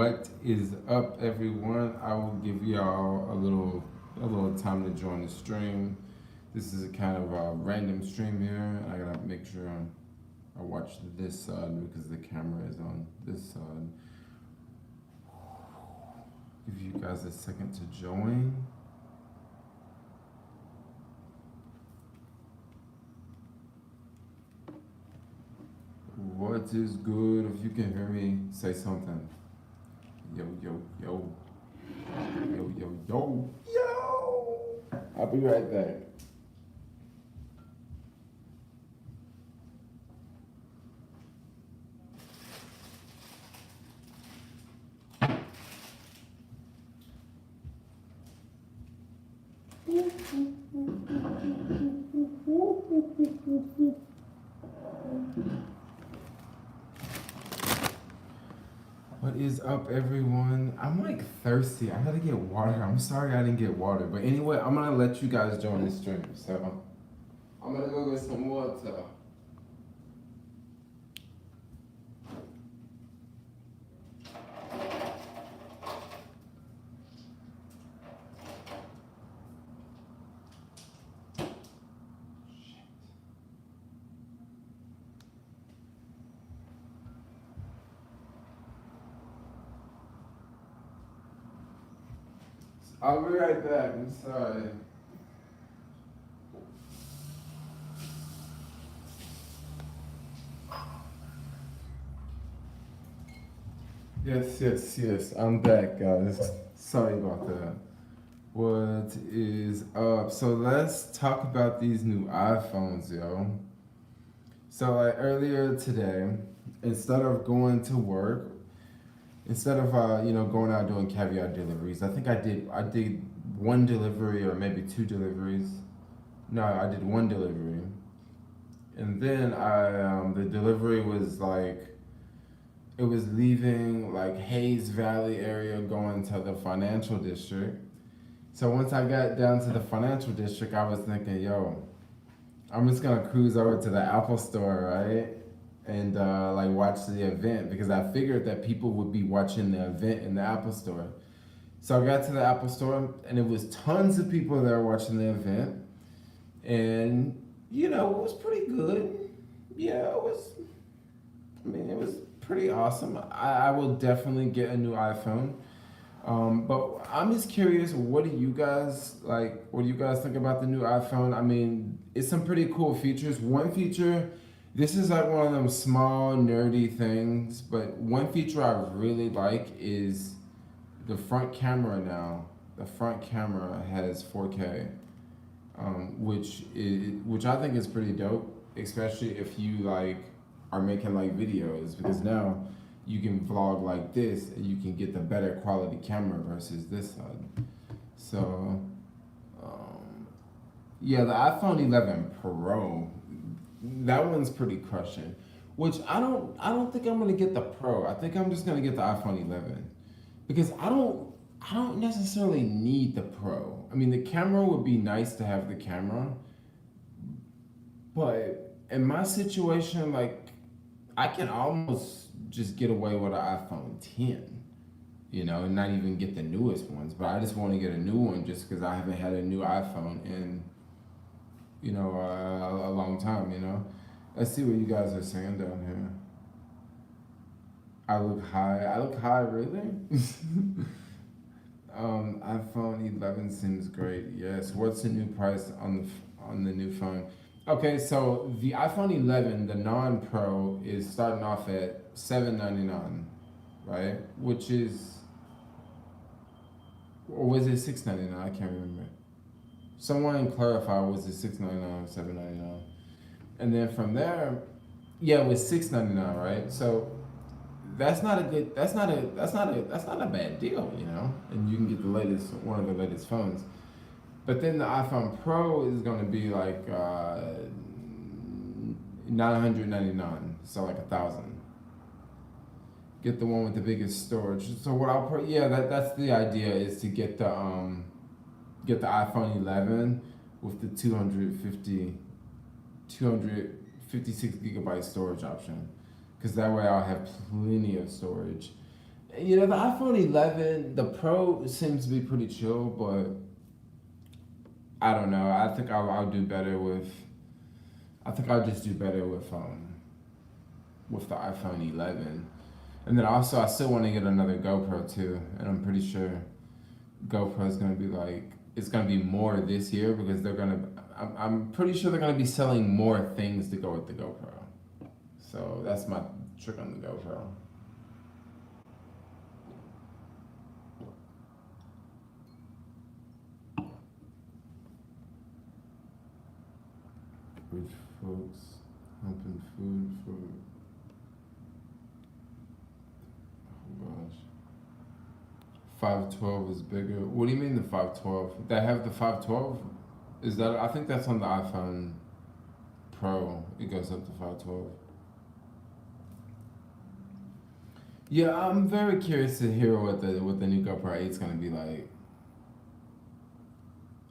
What is up, everyone? I will give y'all a little time to join the stream. This is a kind of a random stream here. I gotta make sure I watch this side because the camera is on this side. Give you guys a second to join. What is good? If you can hear me, say something. Yo, yo, yo. Yo, yo, yo. Yo! I'll be right back. What is up, everyone? I'm like thirsty. I gotta get water. I'm sorry I didn't get water. But anyway, I'm gonna let you guys join the stream. So I'm gonna go get some water. I'll be right back. I'm sorry. Yes. I'm back, guys. Sorry about that. What is up? So let's talk about these new iPhones, yo. So like earlier today, instead of going to work, instead of going out doing caviar deliveries, I think I did one delivery or maybe two deliveries. No, I did one delivery, and then the delivery was like it was leaving like Hayes Valley area going to the financial district. So once I got down to the financial district, I was thinking, yo, I'm just gonna cruise over to the Apple store, right? And like watch the event because I figured that people would be watching the event in the Apple store. So I got to the Apple store and it was tons of people there watching the event. And it was pretty good. Yeah, it was pretty awesome. I will definitely get a new iPhone. But I'm just curious, what do you guys like? What do you guys think about the new iPhone? I mean, it's some pretty cool features. One feature, this is like one of them small nerdy things, but one feature I really like is the front camera now. The front camera has 4K, which I think is pretty dope, especially if you like are making like videos because now you can vlog like this and you can get the better quality camera versus this side. So, yeah, the iPhone 11 Pro, that one's pretty crushing. Which I don't think I'm gonna get the Pro. I think I'm just gonna get the iPhone 11 because I don't necessarily need the Pro. I mean, the camera would be nice to have the camera, but in my situation, like I can almost just get away with an iPhone 10, and not even get the newest ones. But I just want to get a new one just because I haven't had a new iPhone in, a long time. Let's see what you guys are saying down here. I look high, really? iPhone 11 seems great. Yes. What's the new price on the new phone? Okay, so the iPhone 11, the non-Pro, is starting off at $799, right? Which is, or was it $699? I can't remember. Someone clarify, was it $699 or $799? And then from there, yeah, it was $699, right? So that's not a bad deal, And you can get one of the latest phones. But then the iPhone Pro is going to be like $999, so like $1,000. Get the one with the biggest storage. So what that's the idea is to get the iPhone 11 with the 256 gigabyte storage option, because that way I'll have plenty of storage. You know, the iPhone 11, the Pro seems to be pretty chill, but I don't know. I think I'll do better with. I think I'll just do better with the iPhone 11. And then also, I still want to get another GoPro too, and I'm pretty sure GoPro is gonna be like it's gonna be more this year because they're gonna. I'm pretty sure they're gonna be selling more things to go with the GoPro. So that's my trick on the GoPro. Rich folks humping food for. Oh gosh. 512 is bigger. What do you mean the 512? They have the 512? Is that? I think that's on the iPhone Pro. It goes up to 512. Yeah, I'm very curious to hear what the new GoPro 8 is gonna be like.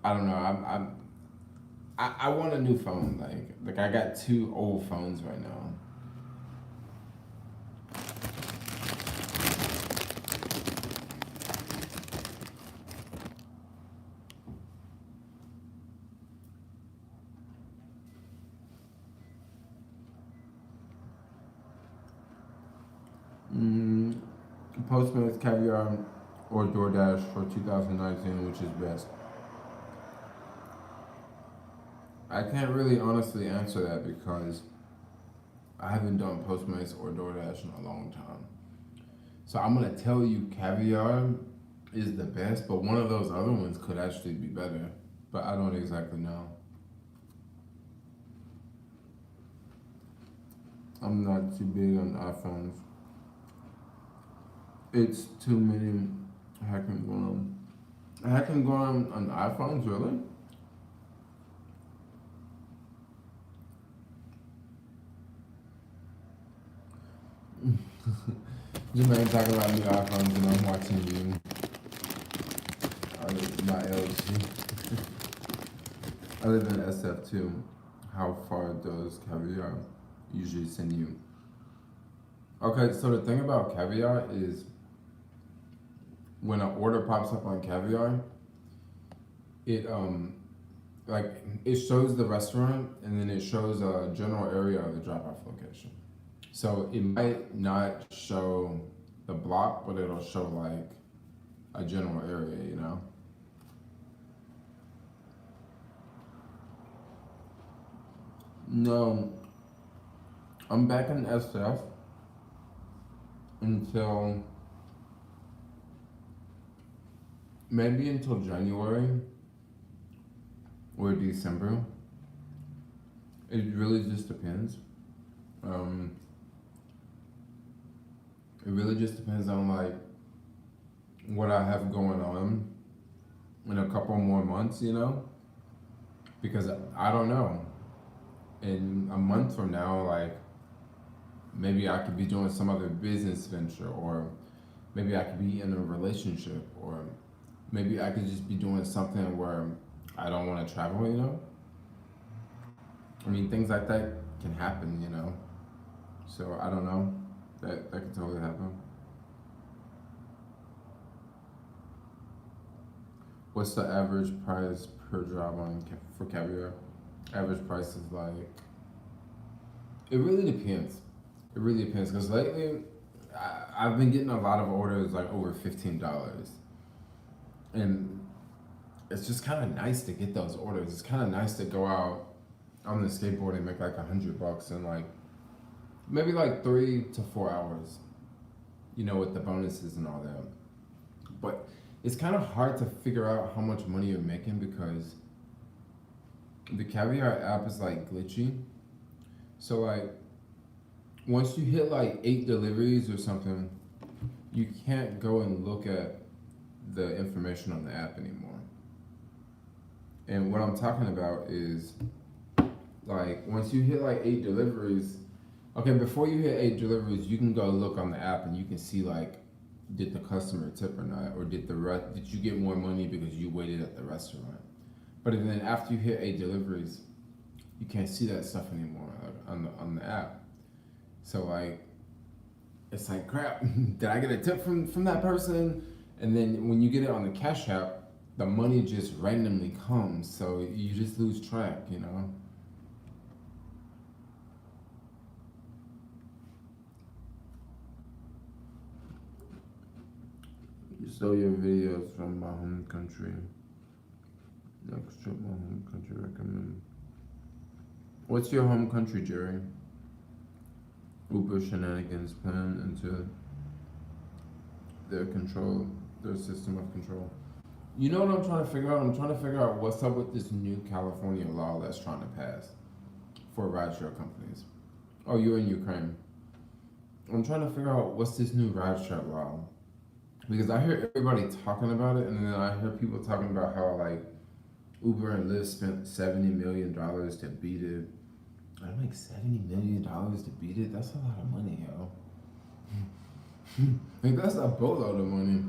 I don't know. I want a new phone. Like I got two old phones right now. Mm, Postmates, Caviar, or DoorDash for 2019, which is best? I can't really honestly answer that because I haven't done Postmates or DoorDash in a long time. So I'm gonna tell you Caviar is the best, but one of those other ones could actually be better. But I don't exactly know. I'm not too big on iPhones. It's too many hacking going on. Hacking going on iPhones, really? Jermaine talking about new iPhones and I'm watching you. My LG. I live in SF2. How far does Caviar usually send you? Okay, so the thing about Caviar is when an order pops up on Caviar, it like it shows the restaurant and then it shows a general area of the drop-off location. So it might not show the block, but it'll show like a general area, you know? No, I'm back in SF until maybe until January or December. It really just depends. Um, it really just depends on like what I have going on in a couple more months, you know? Because I don't know. In a month from now, like maybe I could be doing some other business venture, or maybe I could be in a relationship, or maybe I could just be doing something where I don't want to travel, you know? I mean, things like that can happen, you know? So I don't know. That could totally happen. What's the average price per job for Caviar? Average price is like, it really depends. It really depends because lately I've been getting a lot of orders like over $15, and it's just kind of nice to get those orders. It's kind of nice to go out on the skateboard and make like $100 in like maybe like 3 to 4 hours, you know, with the bonuses and all that. But it's kind of hard to figure out how much money you're making because the Caviar app is like glitchy. So like once you hit like 8 deliveries or something, you can't go and look at the information on the app anymore. And what I'm talking about is like once you hit like 8 deliveries, okay, before you hit 8 deliveries, you can go look on the app and you can see like did the customer tip or not, or did you get more money because you waited at the restaurant? But then after you hit 8 deliveries, you can't see that stuff anymore like, on the app. So like it's like crap. Did I get a tip from that person? And then when you get it on the Cash App, the money just randomly comes, so you just lose track, you know. You saw your videos from my home country. Next trip, my home country recommend. What's your home country, Jerry? Uber shenanigans plan into their control, their system of control. You know what I'm trying to figure out? I'm trying to figure out what's up with this new California law that's trying to pass for rideshare companies. Oh, you're in Ukraine. I'm trying to figure out what's this new rideshare law. Because I hear everybody talking about it, and then I hear people talking about how, like, Uber and Lyft spent $70 million to beat it. I'm like, $70 million to beat it? That's a lot of money, yo. Like, that's a boatload of money.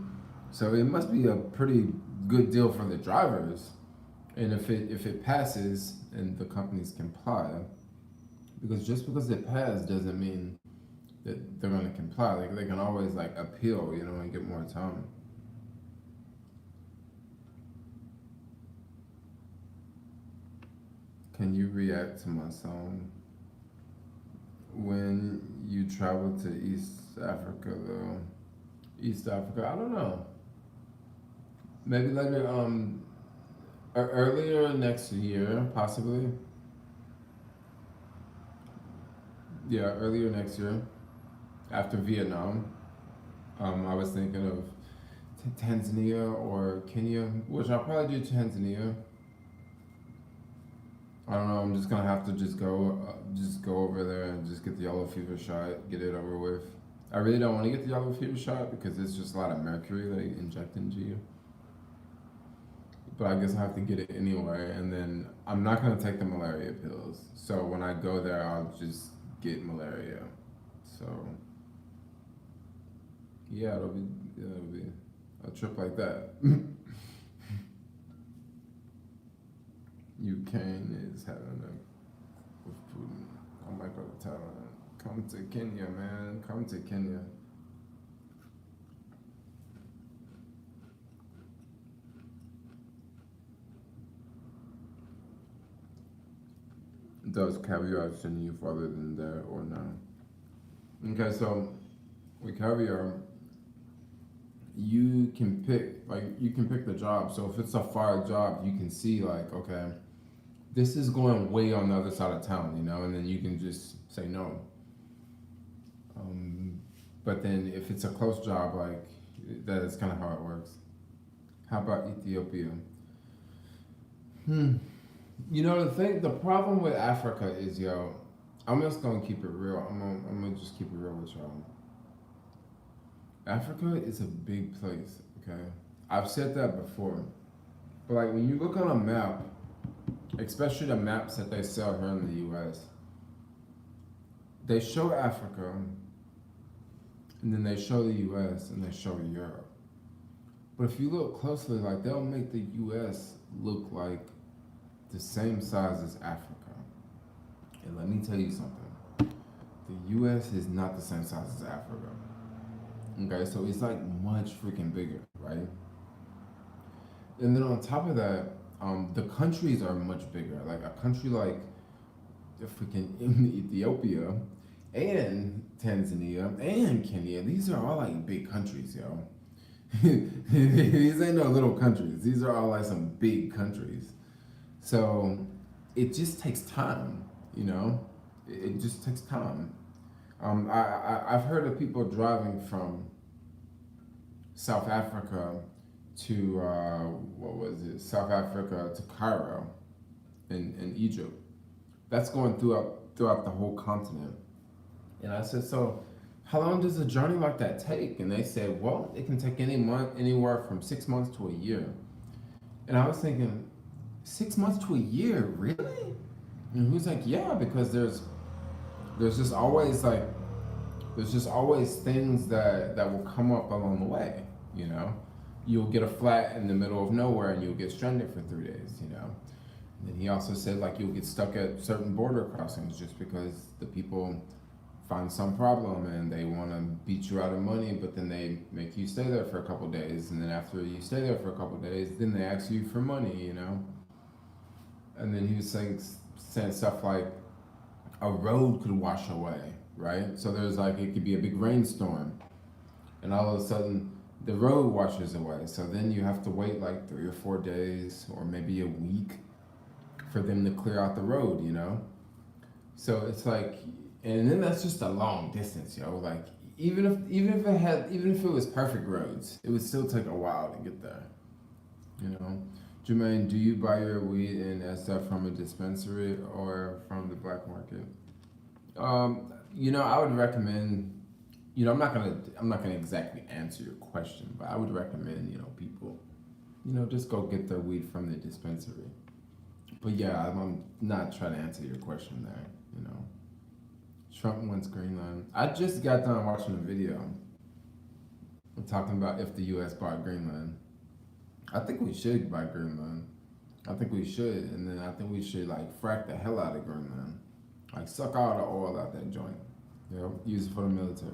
So it must be a pretty good deal for the drivers. And if it passes and the companies comply, because just because it passed doesn't mean that they're gonna comply. Like, they can always like appeal, you know, and get more time. Can you react to my song? When you travel to East Africa, though, East Africa, I don't know. Maybe later, earlier next year, possibly. Yeah, earlier next year, after Vietnam. I was thinking of Tanzania or Kenya, which I'll probably do Tanzania. I don't know. I'm just gonna have to just go over there and just get the yellow fever shot, get it over with. I really don't want to get the yellow fever shot because it's just a lot of mercury they inject into you. But I guess I have to get it anyway, and then I'm not gonna take the malaria pills. So when I go there, I'll just get malaria. So yeah, it'll be a trip like that. Ukraine is having a with Putin. I might go to Thailand. Come to Kenya, man. Come to Kenya. Does caviar send you farther than that or not? Okay, so with caviar, you can pick the job. So if it's a far job, you can see like, okay, this is going way on the other side of town, you know, and then you can just say no. But then if it's a close job, like that is kind of how it works. How about Ethiopia? Hmm. You know the problem with Africa is, yo, I'm just gonna keep it real. I'm gonna just keep it real with y'all. Africa is a big place, okay? I've said that before. But like when you look on a map, especially the maps that they sell here in the US, they show Africa and then they show the US and they show Europe. But if you look closely, like they'll make the US look like the same size as Africa. And let me tell you something. The US is not the same size as Africa. Okay, so it's like much freaking bigger, right? And then on top of that, the countries are much bigger. Like a country like freaking Ethiopia and Tanzania and Kenya, these are all like big countries, yo. These ain't no little countries. These are all like some big countries. So it just takes time, you know? It just takes time. I've heard of people driving from South Africa to, what was it? South Africa to Cairo in Egypt. That's going throughout the whole continent. And I said, so how long does a journey like that take? And they said, well, it can take anywhere from 6 months to a year. And I was thinking, 6 months to a year, really? And he was like, yeah, because there's just always things that will come up along the way, you know. You'll get a flat in the middle of nowhere and you'll get stranded for 3 days, you know. And then he also said like you'll get stuck at certain border crossings just because the people find some problem and they want to beat you out of money, but then they make you stay there for a couple days, and then after you stay there for a couple days, then they ask you for money, you know. And then he was saying stuff like a road could wash away, right? So there's like it could be a big rainstorm, and all of a sudden the road washes away. So then you have to wait like 3 or 4 days, or maybe a week, for them to clear out the road, you know. So it's like, and then that's just a long distance, yo. Like even if it was perfect roads, it would still take a while to get there, you know. Jermaine, do you buy your weed and stuff from a dispensary or from the black market? You know, I would recommend. You know, I'm not gonna exactly answer your question, but I would recommend, you know, people, you know, just go get their weed from the dispensary. But yeah, I'm not trying to answer your question there. You know, Trump wants Greenland. I just got done watching a video talking about if the U.S. bought Greenland. I think we should buy Greenland. I think we should, and then I think we should like frack the hell out of Greenland, like suck all the oil out that joint. You know, use it for the military.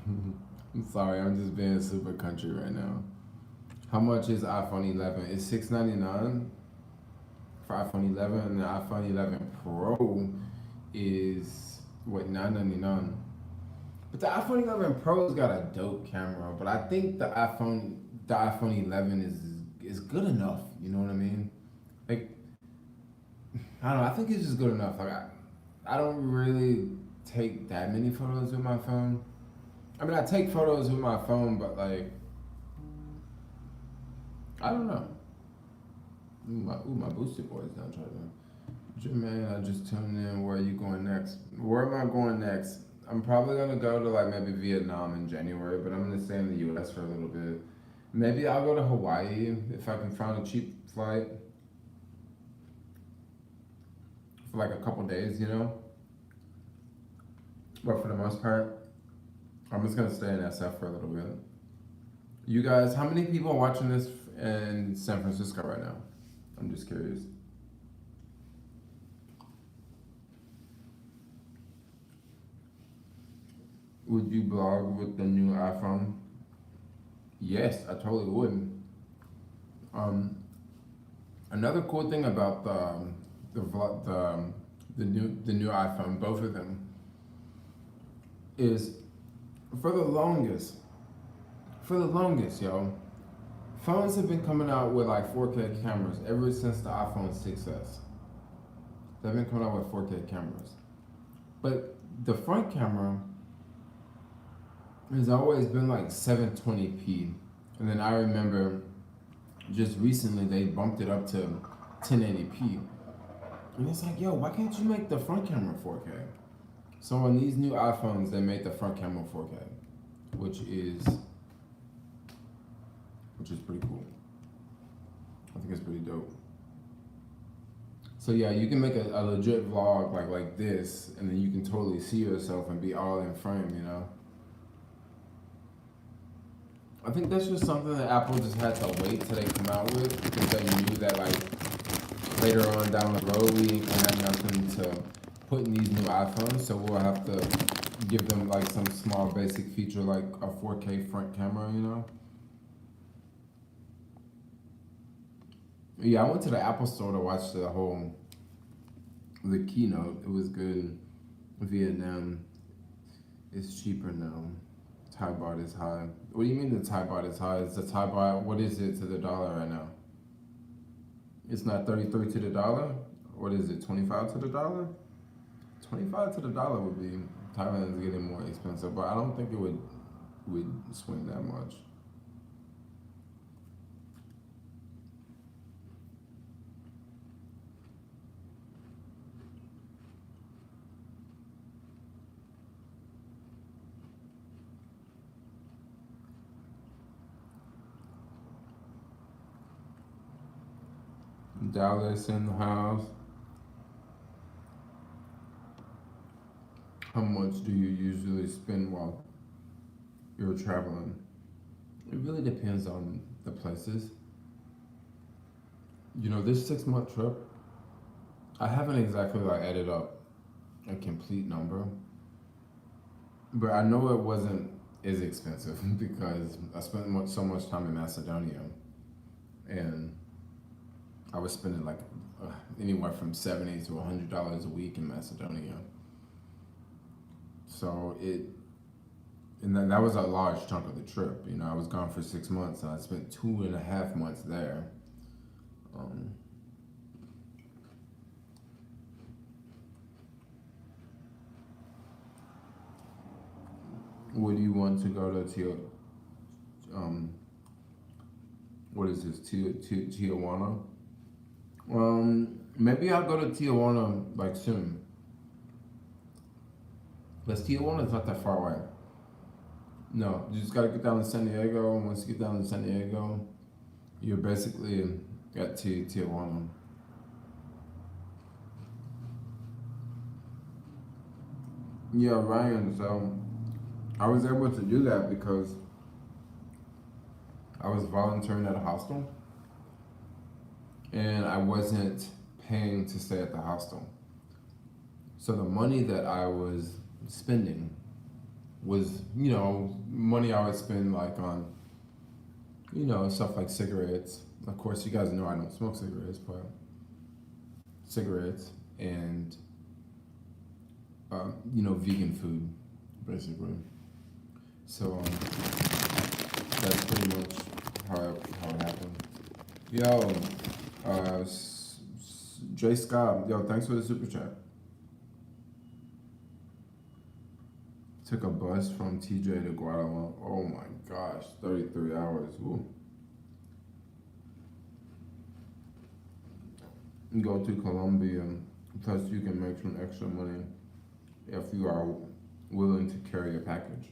I'm sorry, I'm just being super country right now. How much is iPhone 11? It's $699 for iPhone 11, and the iPhone 11 Pro is what, $999. But the iPhone 11 Pro's got a dope camera, but I think the iPhone 11 is good enough. You know what I mean? Like, I don't know. I think it's just good enough. Like, I don't really take that many photos with my phone. I mean, I take photos with my phone, but like, I don't know. My boosted boy's down trying to. Jermaine, I just tuned in. Where are you going next? Where am I going next? I'm probably gonna go to like maybe Vietnam in January, but I'm gonna stay in the U.S. for a little bit. Maybe I'll go to Hawaii if I can find a cheap flight for like a couple days, you know. But for the most part, I'm just gonna stay in SF for a little bit. You guys, how many people are watching this in San Francisco right now? I'm just curious. Would you blog with the new iPhone? Yes, I totally would. Um, Another cool thing about the new iPhone, both of them, is for the longest, yo, phones have been coming out with like 4K cameras ever since the iPhone 6S. They've been coming out with 4K cameras, but the front camera has always been like 720p, and then I remember just recently they bumped it up to 1080p, and it's like, yo, why can't you make the front camera 4K? So on these new iPhones, they made the front camera 4K, which is pretty cool. I think it's pretty dope. So yeah, you can make a legit vlog like this, and then you can totally see yourself and be all in frame, you know? I think that's just something that Apple just had to wait till they come out with, because they knew that like later on down the road we ain't gonna have nothing to put in these new iPhones, so we'll have to give them like some small basic feature like a 4K front camera, you know? Yeah, I went to the Apple store to watch the keynote. It was good. Vietnam is cheaper now. Thai baht is high. What do you mean the Thai baht is high? Is the Thai baht, what is it to the dollar right now? It's not 33 to the dollar? What is it, 25 to the dollar? 25 to the dollar would be, Thailand is getting more expensive, but I don't think it would swing that much. Dallas in the house. How much do you usually spend while you're traveling? It really depends on the places. You know, this 6 month trip, I haven't exactly like added up a complete number, but I know it wasn't as expensive because I spent so much time in Macedonia, and I was spending like anywhere from $70 to $100 a week in Macedonia. So and that was a large chunk of the trip. You know, I was gone for 6 months, and I spent 2.5 months there. Um, would you want to go to um, what is this, Tijuana? Maybe I'll go to Tijuana like soon. But Tijuana is not that far away. No, you just gotta get down to San Diego, and once you get down to San Diego, you're basically at Tijuana. Yeah, Ryan. So I was able to do that because I was volunteering at a hostel, and I wasn't paying to stay at the hostel. So the money that I was spending was, money I would spend like on, stuff like cigarettes. Of course, you guys know I don't smoke cigarettes, but cigarettes and, vegan food, basically. So that's pretty much how it happened. Yo, J Scott, yo, thanks for the super chat. Took a bus from TJ to Guatemala. Oh my gosh, 33 hours. Ooh. Go to Colombia. Plus, you can make some extra money if you are willing to carry a package.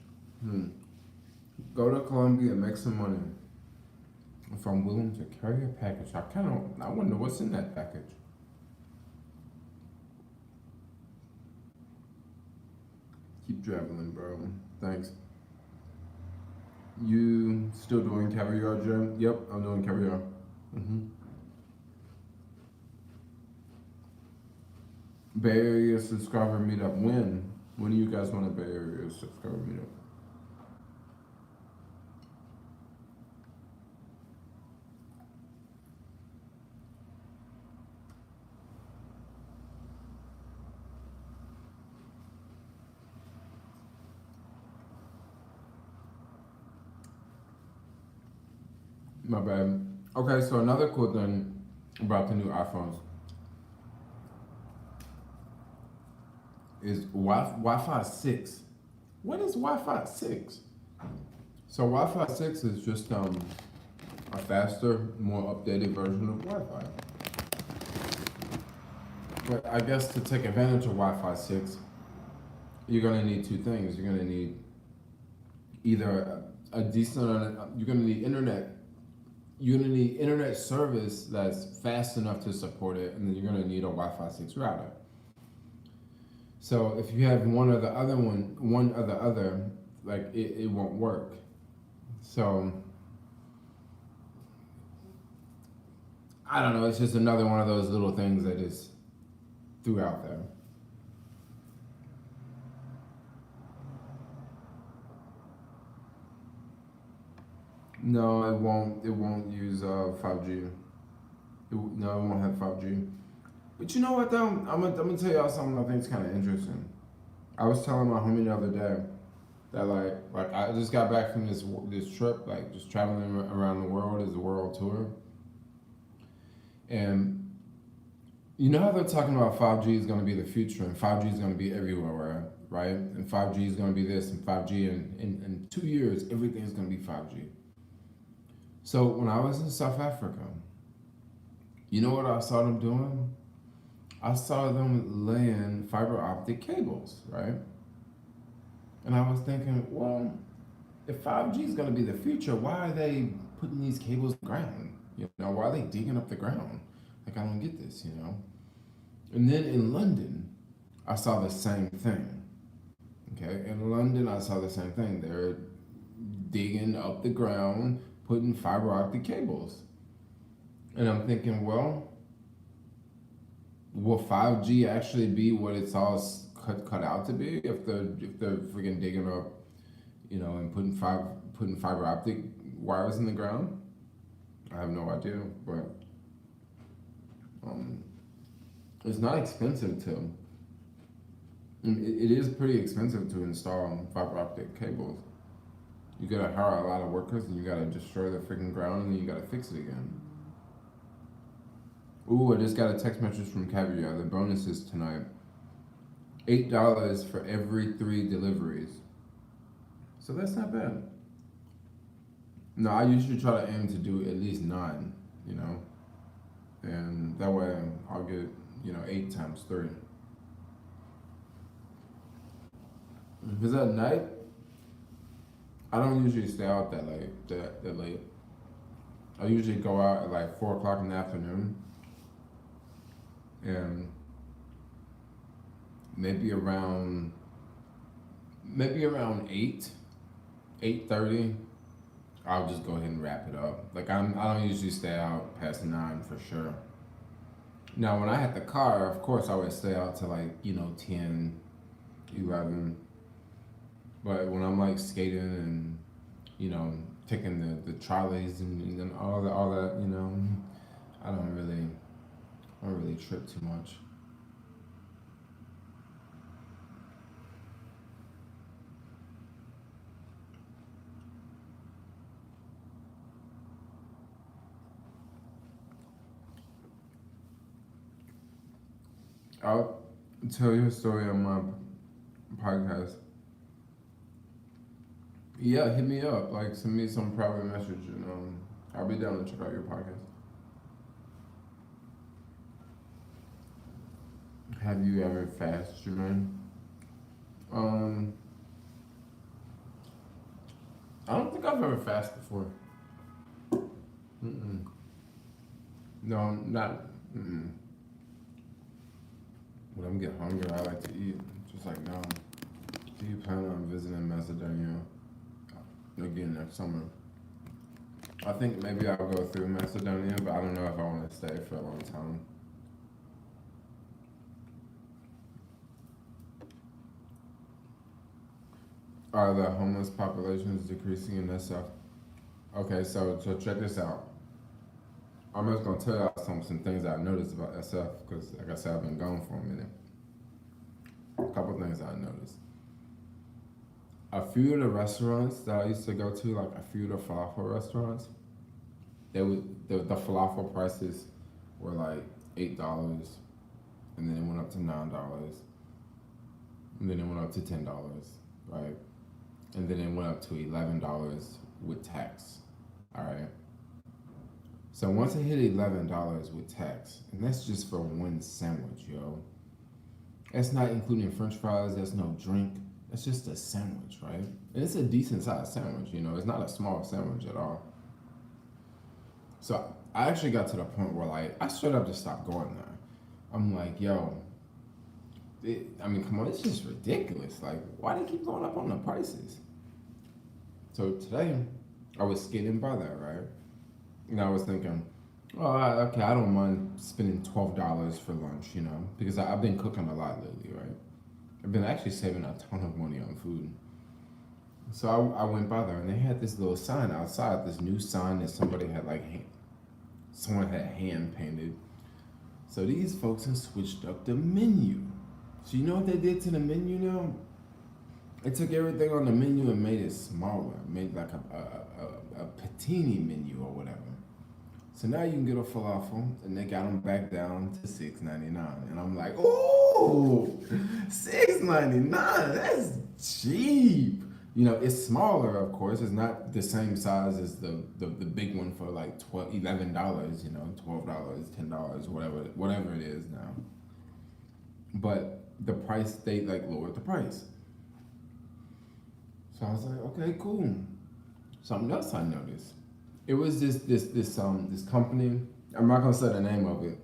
Go to Colombia and make some money. If I'm willing to carry a package, I wonder what's in that package. Keep traveling, bro. Thanks. You still doing caviar, Jim? Yep, I'm doing caviar. Bay Area subscriber meetup. When? When do you guys want a Bay Area subscriber meetup? My bad. Okay, so another cool thing about the new iPhones is Wi-Fi 6. What is Wi-Fi 6? So Wi-Fi 6 is just a faster, more updated version of Wi-Fi. But I guess to take advantage of Wi-Fi 6, you're gonna need two things. You're gonna need either a decent, you're gonna need internet. You're gonna need internet service that's fast enough to support it, and then you're gonna need a Wi-Fi 6 router. So if you have one or the other, like it won't work. So I don't know. It's just another one of those little things that is threw out there. No, it won't. It won't use 5G. No, it won't have 5G. But you know what though? I'm gonna tell y'all something I think is kind of interesting. I was telling my homie the other day that like I just got back from this trip, like just traveling around the world as a world tour, and you know how they're talking about 5G is gonna be the future and 5G is gonna be everywhere, right? And 5G is gonna be this and 5G in 2 years everything's gonna be 5G. So when I was in South Africa, you know what I saw them doing? I saw them laying fiber optic cables, right? And I was thinking, well, if 5G is going to be the future, why are they putting these cables in the ground? Why are they digging up the ground? Like, I don't get this, And then in London, I saw the same thing. Okay, in London, I saw the same thing. They're digging up the ground, putting fiber optic cables. And I'm thinking, well, will 5G actually be what it's all cut out to be if they're freaking digging up, and putting fiber optic wires in the ground. I have no idea, but um, it's not expensive to. It is pretty expensive to install fiber optic cables. You gotta hire a lot of workers, and you gotta destroy the freaking ground, and then you gotta fix it again. Ooh, I just got a text message from Caviar. The bonus is tonight. $8 for every 3 deliveries. So that's not bad. No, I usually try to aim to do at least 9, and that way I'll get, 8 times 3. Because at night, I don't usually stay out that late. I usually go out at like 4 o'clock in the afternoon, and maybe around 8:30, I'll just go ahead and wrap it up. Like I don't usually stay out past 9 for sure. Now when I had the car, of course I would stay out to 10, 11. But when I'm like skating and taking the trolleys and all that, I don't really trip too much. I'll tell you a story on my podcast. Yeah, hit me up. Like, send me some private message, and I'll be down to check out your podcast. Have you ever fasted, Jermaine? I don't think I've ever fasted before. Mm-mm. No, not. Mm-mm. When I get hungry, I like to eat. Just like now. Do you plan on visiting Macedonia again next summer? I think maybe I'll go through Macedonia, but I don't know if I want to stay for a long time. Are the homeless populations decreasing in SF? Okay, so check this out. I'm just gonna tell y'all some things I noticed about SF because, like I said, I've been gone for a minute. A couple things I noticed. A few of the restaurants that I used to go to, like a few of the falafel restaurants, the falafel prices were like $8, and then it went up to $9, and then it went up to $10, right? And then it went up to $11 with tax. All right. So once it hit $11 with tax, and that's just for one sandwich, yo. That's not including French fries. That's no drink. That's just a sandwich, right? And it's a decent sized sandwich. It's not a small sandwich at all. So I actually got to the point where I straight up just stopped going there. I'm like, yo. Come on, it's just ridiculous. Like, why do they keep going up on the prices? So today, I was skating by there, right? And I was thinking, okay, I don't mind spending $12 for lunch, because I've been cooking a lot lately, right? I've been actually saving a ton of money on food. So I went by there, and they had this little sign outside, this new sign that somebody had someone had hand painted. So these folks have switched up the menu. So you know what they did to the menu now? They took everything on the menu and made it smaller, made like a patini menu or whatever. So now you can get a falafel, and they got them back down to $6.99, and I'm like, ooh, $6.99, that's cheap. It's smaller, of course. It's not the same size as the big one for like $11, $12, $10, whatever it is now. But the price, they lowered the price. So I was like, okay, cool. Something else I noticed. It was this company. I'm not gonna say the name of it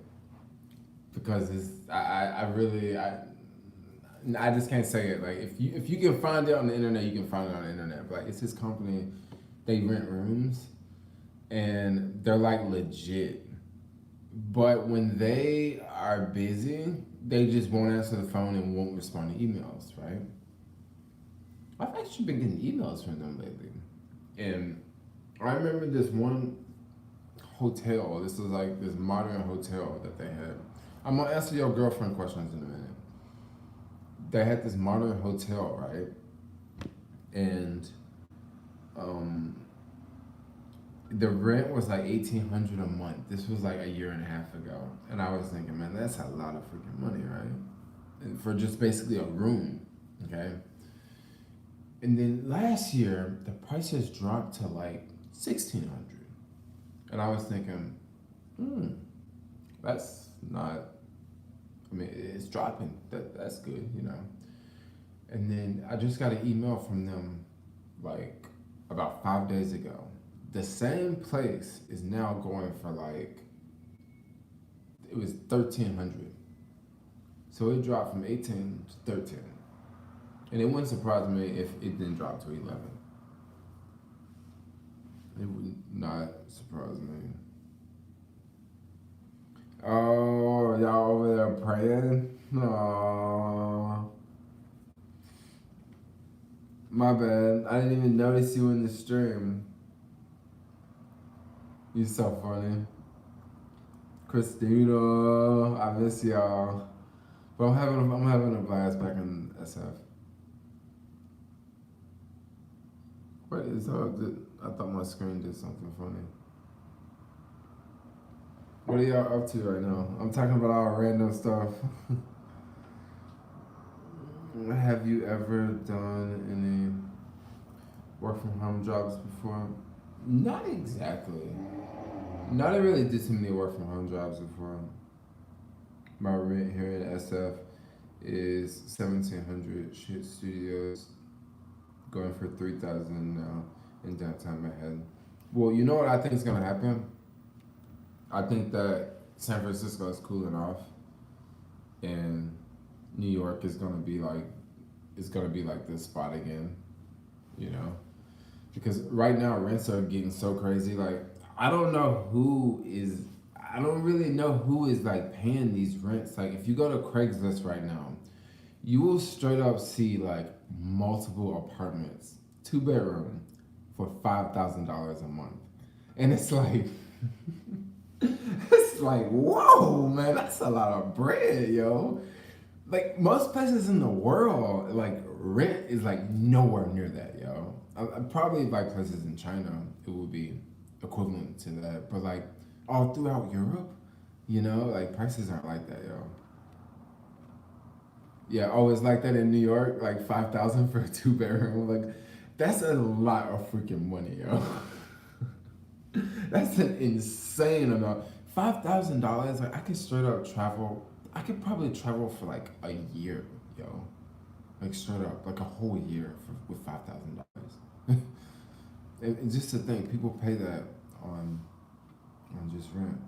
because I just can't say it. Like if you can find it on the internet, you can find it on the internet. But it's this company. They rent rooms, and they're legit But when they are busy, they just won't answer the phone and won't respond to emails, right? I've actually been getting emails from them lately. And I remember this one hotel. This was like this modern hotel that they had. I'm gonna answer your girlfriend questions in a minute. They had this modern hotel, right? And um, the rent was like 1,800 a month. This was like a year and a half ago, and I was thinking, man, that's a lot of freaking money, right? And for just basically a room, okay. And then last year, the prices dropped to like 1,600, and I was thinking, that's not. I mean, it's dropping. That's good, you know. And then I just got an email from them like about 5 days ago. The same place is now going for like it was 1,300. So it dropped from 18 to 13. And it wouldn't surprise me if it didn't drop to 11. It would not surprise me. Oh, y'all over there praying? Oh, my bad. I didn't even notice you in the stream. You so funny. Christina, I miss y'all. But I'm having a blast back in SF. What is up? I thought my screen did something funny. What are y'all up to right now? I'm talking about all random stuff. Have you ever done any work from home jobs before? Not exactly. Not really did too many work from home jobs before. My rent here in SF is 1,700. Shit Studios going for 3,000 now in downtown Manhattan. Well, you know what I think is gonna happen? I think that San Francisco is cooling off, and New York is gonna be like the spot again, you know, because right now rents are getting so crazy. Like I don't know who is. I don't really know who is like paying these rents. Like if you go to Craigslist right now, you will straight up see like multiple apartments, 2 bedroom, for $5,000 a month, and it's like. It's like, whoa, man, that's a lot of bread, yo. Like most places in the world, like rent is like nowhere near that, yo. Probably like places in China, it would be equivalent to that, but like all throughout Europe, you know, like prices aren't like that, yo. Yeah, oh, it's like that in New York, like 5,000 for a 2 bedroom. Like that's a lot of freaking money, yo. That's an insane amount. $5,000, like I could straight up travel. I could probably travel for like a year, yo. Like straight up, like a whole year with $5,000. And just to think, people pay that on just rent.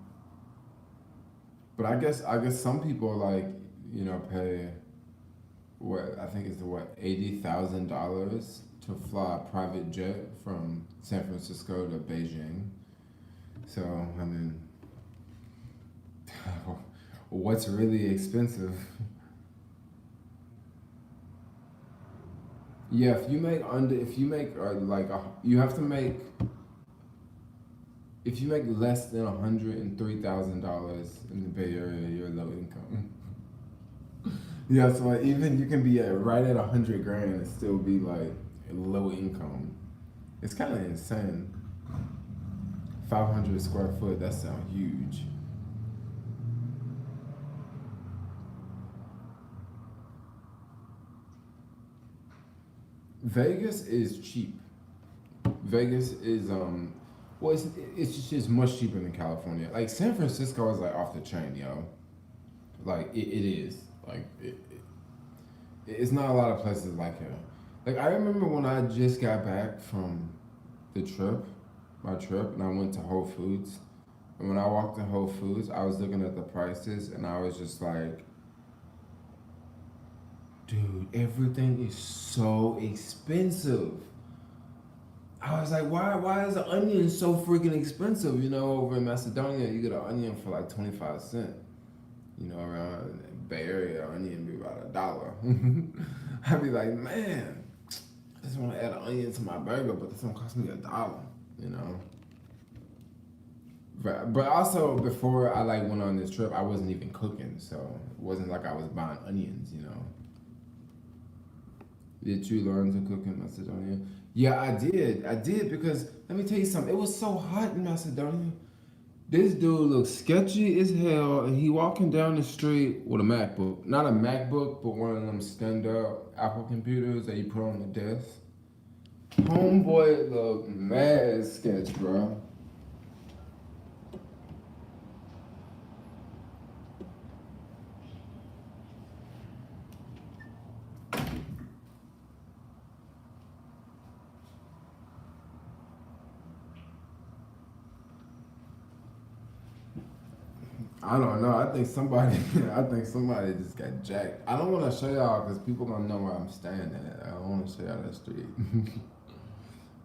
But I guess some people like pay what I think is what $80,000 to fly a private jet from San Francisco to Beijing. So I mean, what's really expensive? Yeah, if you make you have to make if you make less than $103,000 in the Bay Area, you're low income. Yeah, so like even you can be right at 100 grand and still be like low income. It's kind of insane. 500 square foot. That sounds huge. Vegas is cheap. Vegas is well, it's just much cheaper than California. Like San Francisco is like off the chain, yo. Like it is. Like it's not a lot of places like it. Like I remember when I just got back from the trip, my trip, and I went to Whole Foods. And when I walked in Whole Foods, I was looking at the prices, and I was just like, dude, everything is so expensive. I was like, why is the onion so freaking expensive? You know, over in Macedonia, you get an onion for like 25 cents. You know, around Bay Area, onion be about $1. I'd be like, man, I just want to add an onion to my burger, but this gonna cost me $1. You know. But also before I like went on this trip, I wasn't even cooking, so it wasn't like I was buying onions. You know. Did you learn to cook in Macedonia? Yeah, I did. I did because let me tell you something. It was so hot in Macedonia. This dude looks sketchy as hell, and he walking down the street with a MacBook. Not a MacBook, but one of them stand-up Apple computers that you put on the desk. Homeboy looked mad sketch, bro. I don't know. I think somebody, I think somebody just got jacked. I don't want to show y'all because people don't know where I'm staying at. I don't want to show y'all that street.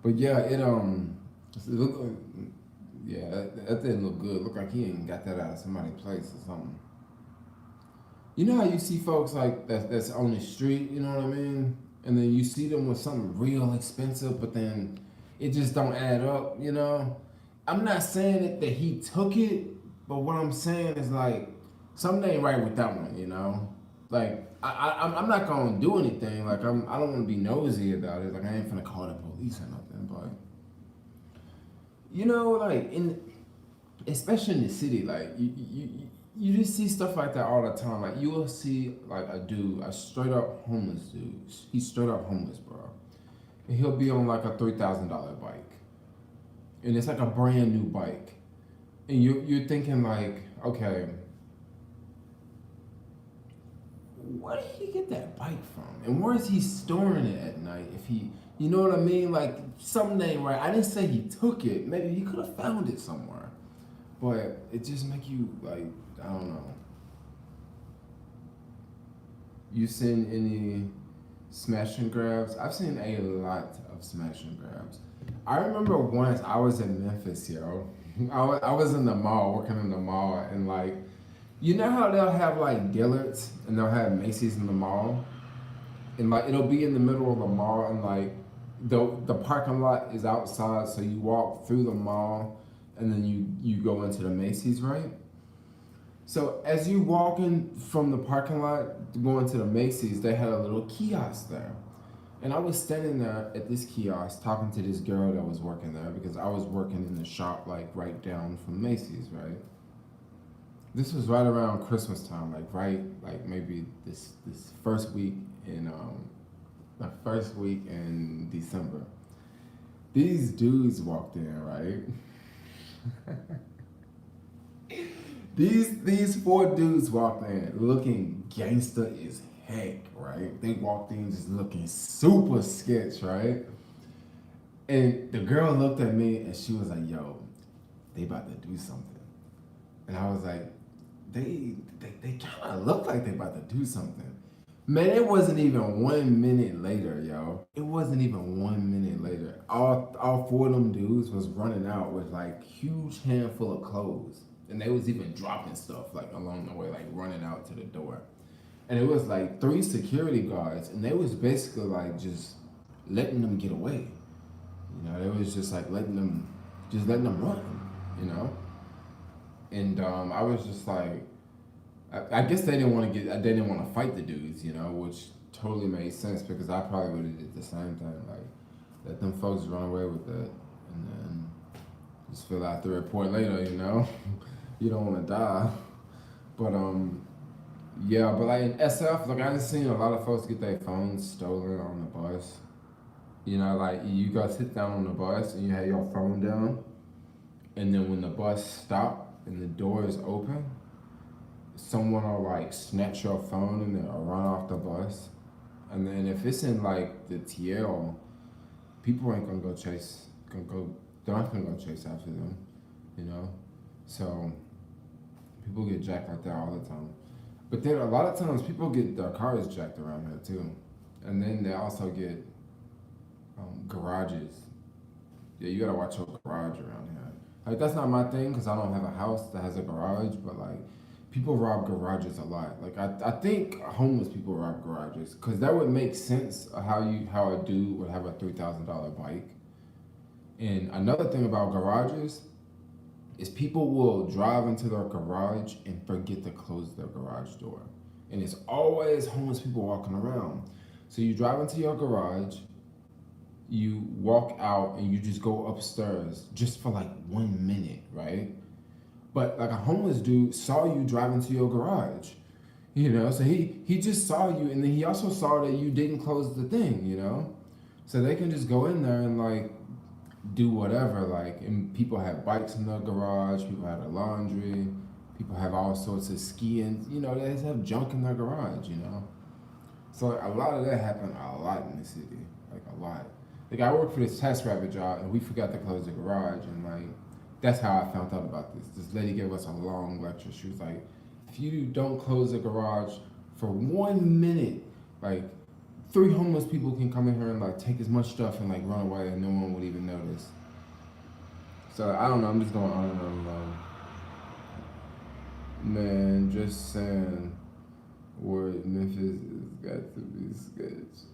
But yeah, it look, yeah, that didn't look good. Look like he ain't got that out of somebody's place or something. You know how you see folks like that's on the street, you know what I mean? And then you see them with something real expensive, but then it just don't add up, you know? I'm not saying that he took it, but what I'm saying is like something ain't right with that one, you know? Like I'm not gonna do anything. Like I don't want to be nosy about it. Like I ain't finna call the police or nothing, but you know, like in especially in the city, like you just see stuff like that all the time. Like you will see like a dude, a straight up homeless dude. He's straight up homeless, bro. And he'll be on like a $3,000 bike, and it's like a brand new bike. And you're thinking like, okay, where did he get that bike from? And where is he storing it at night? If he, you know what I mean? Like something ain't right. I didn't say he took it. Maybe he could have found it somewhere. But it just make you like, I don't know. You seen any smash and grabs? I've seen a lot of smash and grabs. I remember once I was in Memphis, yo. I was in the mall, working in the mall, and like, you know how they'll have like Dillard's and they'll have Macy's in the mall? And like, it'll be in the middle of the mall, and like, the parking lot is outside, so you walk through the mall and then you go into the Macy's, right? So as you walking from the parking lot going to the Macy's, they had a little kiosk there. And I was standing there at this kiosk talking to this girl that was working there because I was working in the shop like right down from Macy's, right? This was right around Christmas time, like maybe this first week in the first week in December. These dudes walked in, right? These four dudes walked in looking gangster as heck, right? They walked in just looking super sketch, right? And the girl looked at me and she was like, "Yo, they about to do something." And I was like, they kind of look like they about to do something. Man, it wasn't even 1 minute later, yo. It wasn't even 1 minute later. All four of them dudes was running out with like huge handful of clothes. And they was even dropping stuff like along the way, like running out to the door. And it was like three security guards, and they was basically like just letting them get away. You know, they was just like letting them run, you know? And I was just like, I guess they didn't want to they didn't want to fight the dudes, you know, which totally made sense because I probably would have did the same thing, like let them folks run away with it, and then just fill out the report later, you know. You don't want to die, but yeah, but like in SF, like I just seen a lot of folks get their phones stolen on the bus. You know, like you go sit down on the bus and you have your phone down, and then when the bus stop and the door is open, someone will like snatch your phone and then run off the bus. And then if it's in like the TL, people ain't gonna go chase, they're not gonna go chase after them, you know? So people get jacked like that all the time. But then a lot of times people get their cars jacked around here too. And then they also get garages Yeah, you gotta watch your garage around here. Like that's not my thing because I don't have a house that has a garage, but like people rob garages a lot. Like I think homeless people rob garages because that would make sense of how a dude would have a $3,000 bike. And another thing about garages is people will drive into their garage and forget to close their garage door. And it's always homeless people walking around. So you drive into your garage, you walk out and you just go upstairs just for like 1 minute, right? But like a homeless dude saw you drive into your garage, so he just saw you and then he also saw that you didn't close the thing. So they can just go in there and like do whatever. Like, and people have bikes in their garage, people have their laundry, people have all sorts of skiing, they just have junk in their garage. So like, a lot of that happened a lot in the city, like a lot. Like I worked for this test rabbit job and we forgot to close the garage and like that's how I found out about this. This lady gave us a long lecture. She was like, if you don't close the garage for 1 minute, like 3 homeless people can come in here and like take as much stuff and like run away and no one would even notice. So I don't know. I'm just going on and on. Man, just saying, word Memphis has got to be sketch,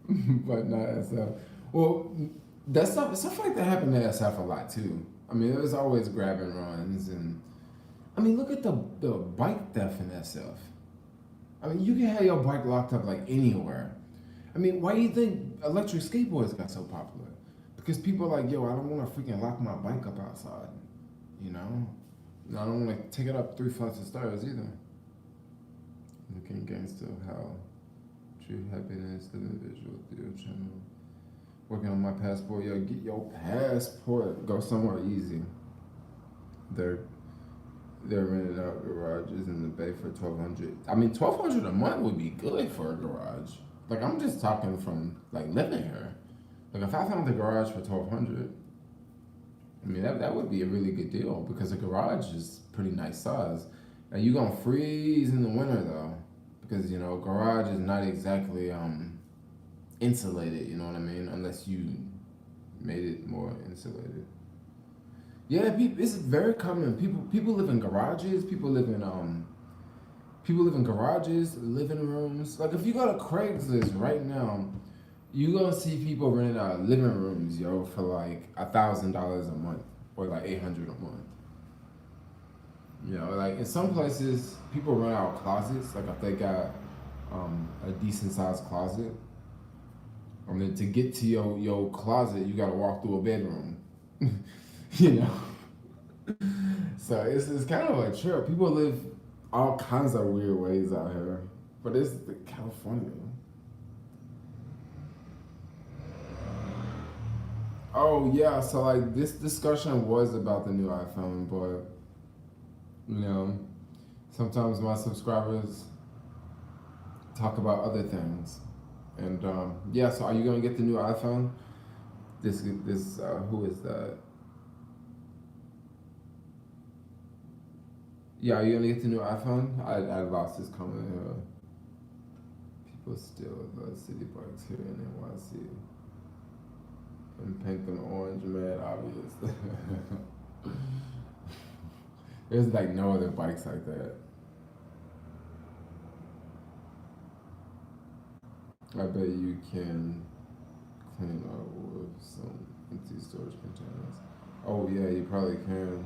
but not SF. Well, that stuff like that happened to SF a lot too. I mean, it was always grabbing runs, and I mean, look at the bike theft in SF. I mean, you can have your bike locked up like anywhere. I mean, why do you think electric skateboards got so popular? Because people are like, yo, I don't want to freaking lock my bike up outside, you know? And I don't want to take it up 3 flights of stairs either. Looking against how true happiness, living visual through your channel. Working on my passport, yo, get your passport. Go somewhere easy. They're renting out garages in the Bay for 1,200. I mean, 1,200 a month would be good for a garage. Like I'm just talking from like living here. Like if I found the garage for 1,200, I mean that would be a really good deal because a garage is pretty nice size. Now you gonna freeze in the winter though, because garage is not exactly insulated. You know what I mean? Unless you made it more insulated. Yeah, it's very common. People live in garages. People live in garages, living rooms. Like if you go to Craigslist right now, you gonna see people renting out living rooms, yo, for like $1,000 a month or like 800 a month. Like in some places, people rent out closets. Like if they got a decent sized closet, I mean, to get to your closet, you gotta walk through a bedroom. you know. So it's kind of a trip. People live all kinds of weird ways out here, but it's California. Oh yeah, so like this discussion was about the new iPhone, but you know, sometimes my subscribers talk about other things, and yeah. So are you gonna get the new iPhone? This who is that? Yeah, are you gonna get the new iPhone? I lost this comment here. People still love city bikes here in NYC. And paint them orange, man, obvious. There's like no other bikes like that. I bet you can clean up with some empty storage containers. Oh yeah, you probably can.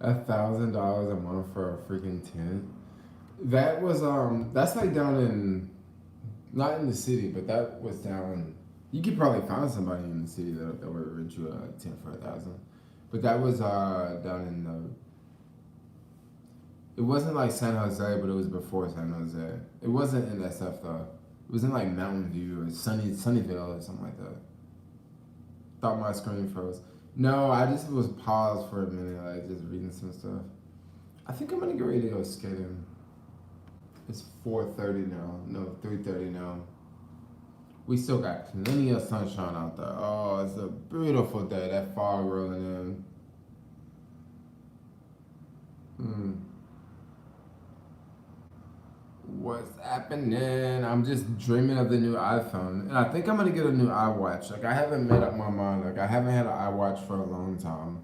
$1,000 a month for a freaking tent. That was that's like down in not in the city, but that was down. You could probably find somebody in the city that would rent you a tent for 1,000. But that was down in the. It wasn't like San Jose, but it was before San Jose. It wasn't in SF though. It was in like Mountain View or Sunnyvale or something like that. Thought my screen froze. No, I just was paused for a minute, like just reading some stuff. I think I'm gonna get ready to go skating. It's 4:30 now. No, 3:30 now. We still got plenty of sunshine out there. Oh, it's a beautiful day. That fog rolling in. Hmm. What's happening? I'm just dreaming of the new iPhone, and I think I'm gonna get a new iWatch. Like I haven't made up my mind. Like I haven't had an iWatch for a long time.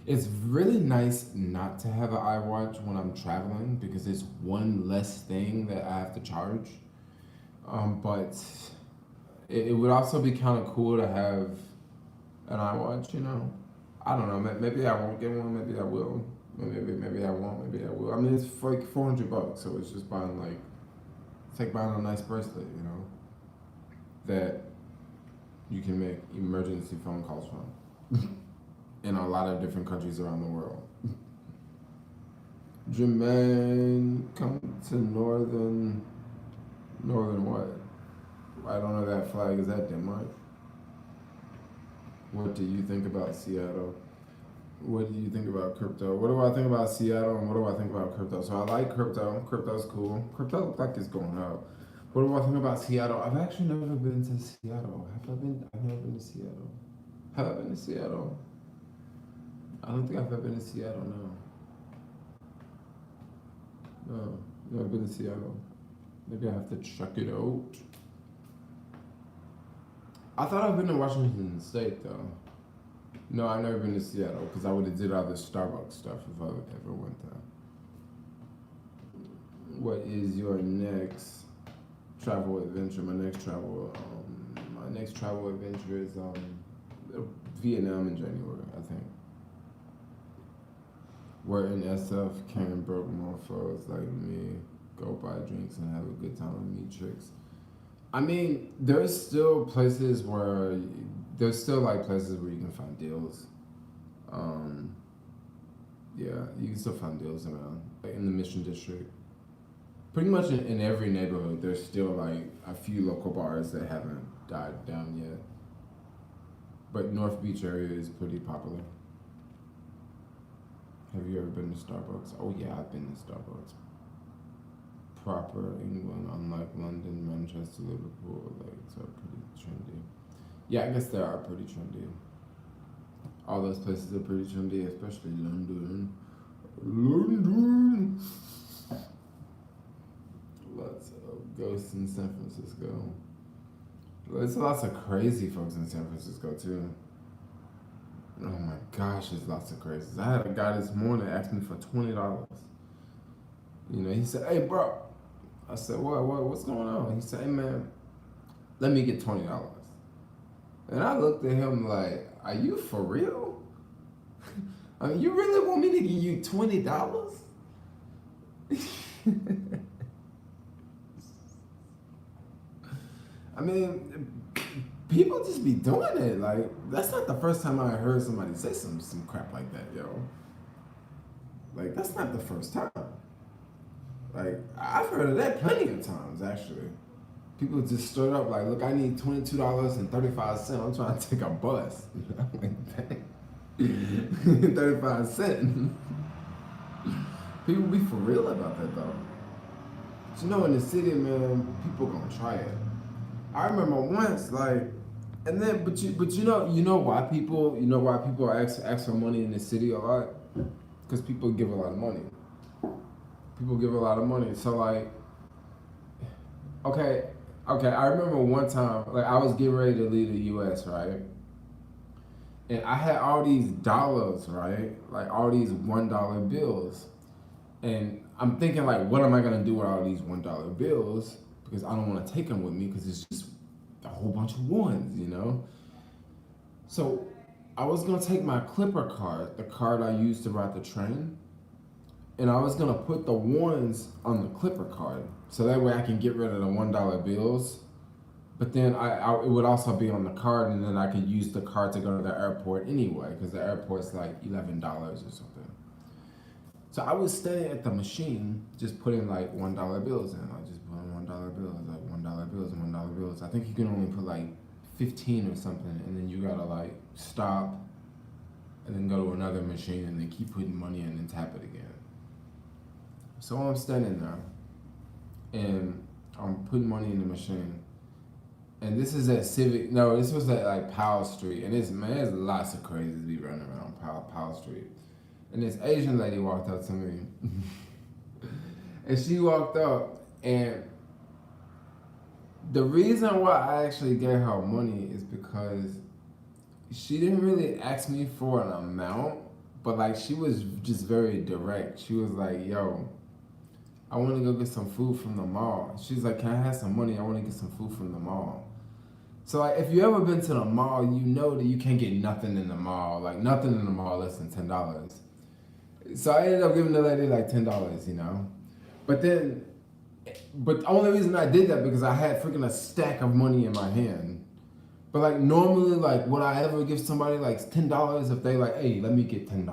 It's really nice not to have an iWatch when I'm traveling because it's one less thing that I have to charge. But it would also be kind of cool to have an iWatch. I don't know. Maybe I won't get one. Maybe I will. Maybe I won't. Maybe I will. I mean, it's like $400, so it's just buying like it's like buying a nice bracelet, that you can make emergency phone calls from in a lot of different countries around the world. Jermaine, come to northern what? I don't know that flag. Is that Denmark? What do you think about Seattle? What do you think about crypto? What do I think about Seattle and what do I think about crypto? So I like crypto. Crypto's cool. Crypto looks like it's going up. What do I think about Seattle? I've actually never been to Seattle. Have I been? I've never been to Seattle. Have I been to Seattle? I don't think I've ever been to Seattle. No, never been to Seattle. Maybe I have to check it out. I thought I've been to Washington State though. No, I've never been to Seattle because I would have did all the Starbucks stuff if I ever went there. What is your next travel adventure? My next travel adventure is Vietnam in January, I think. We're in SF, can broke mofos like me, go buy drinks and have a good time and meet chicks. I mean, there's still places where you can find deals. Yeah, you can still find deals around, like in the Mission District. Pretty much in every neighborhood, there's still like a few local bars that haven't died down yet. But North Beach area is pretty popular. Have you ever been to Starbucks? Oh yeah, I've been to Starbucks. Proper England, unlike London, Manchester, Liverpool, like it's pretty trendy. Yeah, I guess they are pretty trendy. All those places are pretty trendy, especially London. London! Lots of ghosts in San Francisco. There's lots of crazy folks in San Francisco too. Oh my gosh, there's lots of crazies. I had a guy this morning ask me for $20. He said, "Hey, bro." I said, what's going on? He said, "Hey, man, let me get $20." And I looked at him like, "Are you for real? I mean, you really want me to give you $20?" I mean, people just be doing it. Like, that's not the first time I heard somebody say some crap like that, yo. Like, that's not the first time. Like, I've heard of that plenty of times, actually. People just straight up like, "Look, I need $22.35. I'm trying to take a bus." Like, dang. 35 cents. People be for real about that, though. But in the city, man, people gonna try it. I remember once, like, and then, but you know why people ask for money in the city a lot? Because people give a lot of money. People give a lot of money. So like, okay, I remember one time, like I was getting ready to leave the U.S., right? And I had all these dollars, right? Like all these $1 bills. And I'm thinking like, what am I gonna do with all these $1 bills? Because I don't want to take them with me because it's just a whole bunch of ones. So I was gonna take my Clipper card, the card I used to ride the train, and I was gonna put the ones on the Clipper card, so that way I can get rid of the $1 bills. But then it would also be on the card, and then I could use the card to go to the airport anyway, because the airport's like $11 or something. So I was standing at the machine, just putting like $1 bills in, like just putting $1 bills, like $1 bills and $1 bills. I think you can only put like 15 or something, and then you gotta like stop, and then go to another machine, and then keep putting money in and tap it again. So I'm standing there, and I'm putting money in the machine. And this is at Civic. No, this was at like Powell Street, and there's lots of crazies be running around Powell Street. And this Asian lady walked up to me, and she walked up, and the reason why I actually gave her money is because she didn't really ask me for an amount, but like she was just very direct. She was like, "Yo, I want to go get some food from the mall." She's like, "Can I have some money? I want to get some food from the mall." So like, if you ever been to the mall, you know that you can't get nothing in the mall. Like nothing in the mall less than $10. So I ended up giving the lady like $10, you know. But then, but the only reason I did that because I had freaking a stack of money in my hand. But like normally, like would I ever give somebody like $10 if they like, hey, let me get $10?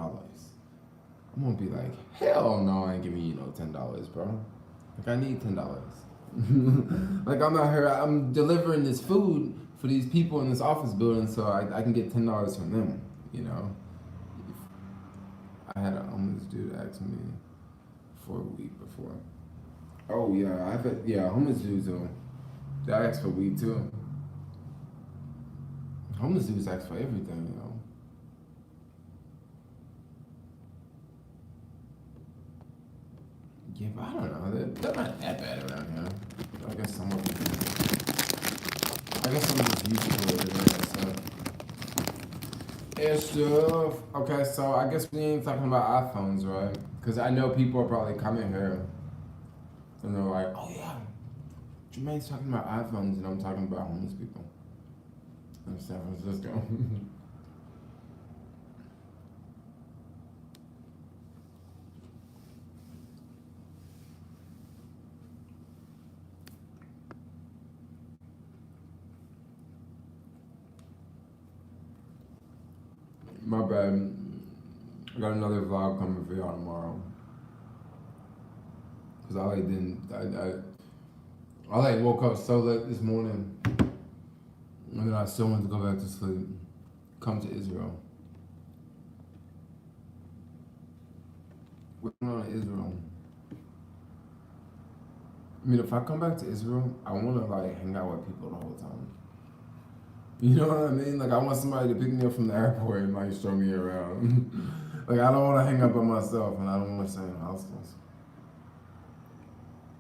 I'm gonna be like, hell no, I ain't giving you no $10, bro. Like I need $10. Like I'm not here. I'm delivering this food for these people in this office building, so I can get $10 from them. You know. I had a homeless dude ask me for a week before. Oh yeah, I bet yeah, homeless dudes do. They ask for weed too. Homeless dudes ask for everything, you know. Yeah, but I don't know. They're not that bad around here. I guess some of them. I guess I'm just used to it. And stuff. Okay, so I guess we ain't talking about iPhones, right? Because I know people are probably coming here and they're like, oh yeah, Jermaine's talking about iPhones and I'm talking about homeless people in San Francisco. My bad. I got another vlog coming for y'all tomorrow. Cause I like didn't I like woke up so late this morning and then I still wanted to go back to sleep. Come to Israel. We're going to Israel. I mean, if I come back to Israel, I want to like hang out with people the whole time. You know what I mean? Like I want somebody to pick me up from the airport and like show me around. Like I don't want to hang up by myself, and I don't want to stay in hostels.